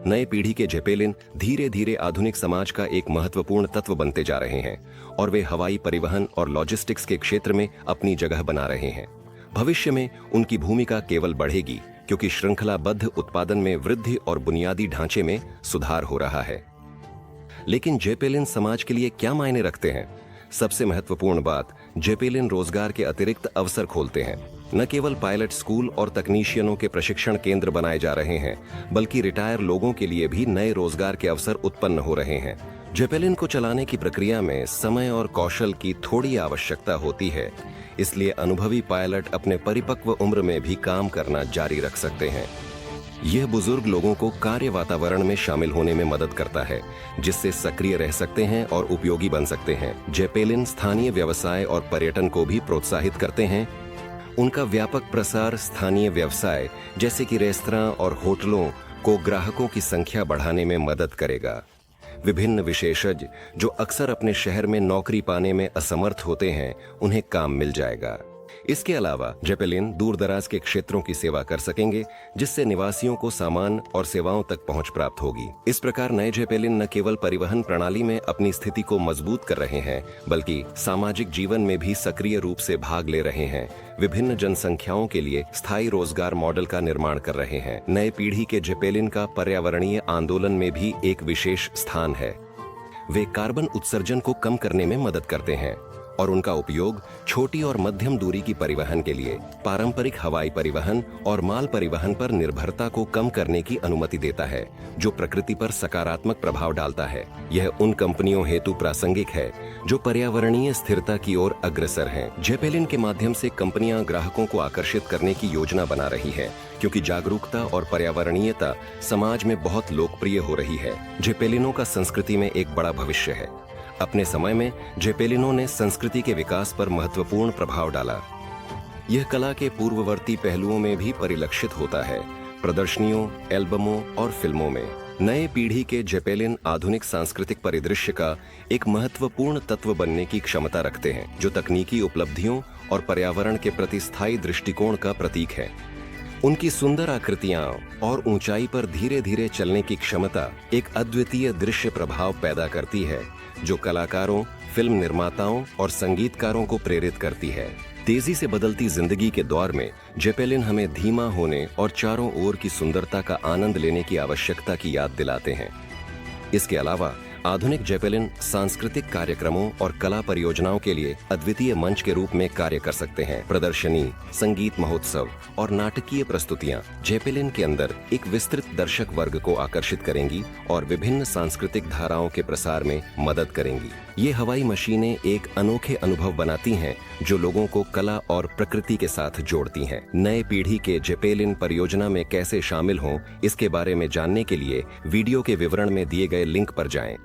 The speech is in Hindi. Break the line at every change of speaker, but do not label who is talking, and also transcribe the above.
नए पीढ़ी के जेपेलिन धीरे धीरे आधुनिक समाज का एक महत्वपूर्ण तत्व बनते जा रहे हैं और वे हवाई परिवहन और लॉजिस्टिक्स के क्षेत्र में अपनी जगह बना रहे हैं। भविष्य में उनकी भूमिका केवल बढ़ेगी क्योंकि श्रृंखलाबद्ध उत्पादन में वृद्धि और बुनियादी ढांचे में सुधार हो रहा है। लेकिन जेपेलिन समाज के लिए क्या मायने रखते हैं? सबसे महत्वपूर्ण बात, जेपेलिन रोजगार के अतिरिक्त अवसर खोलते हैं। न केवल पायलट स्कूल और तकनीशियनों के प्रशिक्षण केंद्र बनाए जा रहे हैं, बल्कि रिटायर लोगों के लिए भी नए रोजगार के अवसर उत्पन्न हो रहे हैं। जेपेलिन को चलाने की प्रक्रिया में समय और कौशल की थोड़ी आवश्यकता होती है, इसलिए अनुभवी पायलट अपने परिपक्व उम्र में भी काम करना जारी रख सकते हैं। यह बुजुर्ग लोगों को कार्य वातावरण में शामिल होने में मदद करता है, जिससे सक्रिय रह सकते हैं और उपयोगी बन सकते हैं। जेपेलिन स्थानीय व्यवसाय और पर्यटन को भी प्रोत्साहित करते हैं। उनका व्यापक प्रसार स्थानीय व्यवसाय जैसे कि रेस्तरां और होटलों को ग्राहकों की संख्या बढ़ाने में मदद करेगा। विभिन्न विशेषज्ञ जो अक्सर अपने शहर में नौकरी पाने में असमर्थ होते हैं, उन्हें काम मिल जाएगा। इसके अलावा जेपेलिन दूर दराज के क्षेत्रों की सेवा कर सकेंगे, जिससे निवासियों को सामान और सेवाओं तक पहुंच प्राप्त होगी। इस प्रकार नए जेपेलिन न केवल परिवहन प्रणाली में अपनी स्थिति को मजबूत कर रहे हैं, बल्कि सामाजिक जीवन में भी सक्रिय रूप से भाग ले रहे हैं। विभिन्न जनसंख्याओं के लिए स्थायी रोजगार मॉडल का निर्माण कर रहे हैं। नए पीढ़ी के जेपेलिन का पर्यावरणीय आंदोलन में भी एक विशेष स्थान है। वे कार्बन उत्सर्जन को कम करने में मदद करते हैं और उनका उपयोग छोटी और मध्यम दूरी की परिवहन के लिए पारंपरिक हवाई परिवहन और माल परिवहन पर निर्भरता को कम करने की अनुमति देता है, जो प्रकृति पर सकारात्मक प्रभाव डालता है। यह उन कंपनियों हेतु प्रासंगिक है जो पर्यावरणीय स्थिरता की ओर अग्रसर हैं। जेपेलिन के माध्यम से कंपनियां ग्राहकों को आकर्षित करने की योजना बना रही है, क्योंकि जागरूकता और पर्यावरणीयता समाज में बहुत लोकप्रिय हो रही है। जेपेलिनों का संस्कृति में एक बड़ा भविष्य है। अपने समय में जेपेलिनों ने संस्कृति के विकास पर महत्वपूर्ण प्रभाव डाला। यह कला के पूर्ववर्ती पहलुओं में भी परिलक्षित होता है, प्रदर्शनियों, एल्बमों और फिल्मों में। नए पीढ़ी के जेपेलिन आधुनिक सांस्कृतिक परिदृश्य का एक महत्वपूर्ण तत्व बनने की क्षमता रखते हैं, जो तकनीकी उपलब्धियों और पर्यावरण के प्रति स्थायी दृष्टिकोण का प्रतीक है। उनकी सुंदर आकृतियां और ऊंचाई पर धीरे धीरे चलने की क्षमता एक अद्वितीय दृश्य प्रभाव पैदा करती है, जो कलाकारों, फिल्म निर्माताओं और संगीतकारों को प्रेरित करती है। तेजी से बदलती जिंदगी के दौर में जेपेलिन हमें धीमा होने और चारों ओर की सुंदरता का आनंद लेने की आवश्यकता की याद दिलाते हैं। इसके अलावा आधुनिक जेपेलिन सांस्कृतिक कार्यक्रमों और कला परियोजनाओं के लिए अद्वितीय मंच के रूप में कार्य कर सकते हैं। प्रदर्शनी, संगीत महोत्सव और नाटकीय प्रस्तुतियां जेपेलिन के अंदर एक विस्तृत दर्शक वर्ग को आकर्षित करेंगी और विभिन्न सांस्कृतिक धाराओं के प्रसार में मदद करेंगी। ये हवाई मशीनें एक अनोखे अनुभव बनाती हैं, जो लोगों को कला और प्रकृति के साथ जोड़ती हैं। नए पीढ़ी के जेपेलिन परियोजना में कैसे शामिल हों, इसके बारे में जानने के लिए वीडियो के विवरण में दिए गए लिंक पर जाएं।